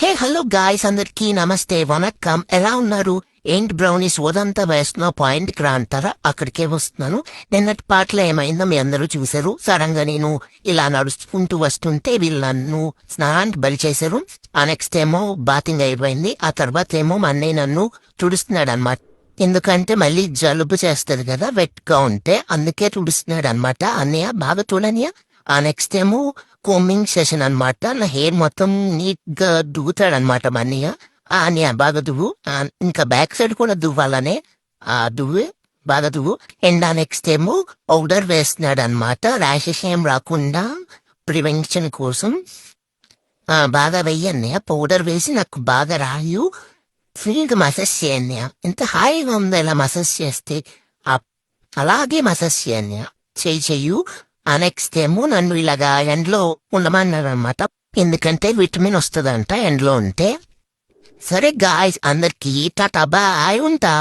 Hey hello guys, అందరికీ నమస్తే, వనక్కం. ఎలా ఉన్నారు? ఏంటి బ్రౌనీస్ ఉదంతా వేస్తున్నావు, పాయింట్కి రా అంటారా? అక్కడికే వస్తున్నాను. నిన్నటి పాటలో ఏమైందో మీ అందరూ చూశారు. సడన్గా నేను ఇలా నడుచుకుంటూ వస్తుంటే వీళ్ళు నన్ను స్నానానికి బలి చేశారు. ఆ నెక్స్ట్ ఏమో బాతింగ్ అయిపోయింది. ఆ తర్వాత ఏమో మా అన్నయ్య నన్ను తుడుస్తున్నాడు అనమాట. ఎందుకంటే మళ్ళీ జలుబు చేస్తుంది కదా వెట్గా ఉంటే, అందుకే తుడుస్తున్నాడు అనమాట. అన్నయ్య బాగా తుడనియా. ఆ నెక్స్ట్ ఏమో కోమింగ్ సెషన్ అన్నమాట. నా హెయిర్ మొత్తం నీట్ గా దువ్వుతాడనమాట మా అన్నయ్య. అన్నయ్య బాగా దువ్వు. ఇంకా బ్యాక్ సైడ్ కూడా దువ్వాలనే. దువ్వు, బాగా దువ్వు. అండ్ ఆ నెక్స్ట్ ఏమో పౌడర్ వేస్తున్నాడు అనమాట, ర్యాషెస్ ఏం రాకుండా ప్రివెన్షన్ కోసం. బాగా వెయ్యి అన్నయ్య, పౌడర్ వేసి నాకు బాగా రాయు. ఫుల్గా మసాజ్ చేయన్నయ్య. ఎంత హాయిగా ఉందో ఇలా మసాజ్ చేస్తే. ఆ, అలాగే మసాజ్ చేయన్నయ్య, చెయ్యు. ఆ నెక్స్ట్ ఏమో నన్ను ఇలాగా ఎండలో ఉండమన్నారు అనమాట. ఎందుకంటే విటమిన్ వస్తుందంట ఎండలో ఉంటే. సరే గాయ్స్, అందరికీ టాటా బాయ్, ఉంటా.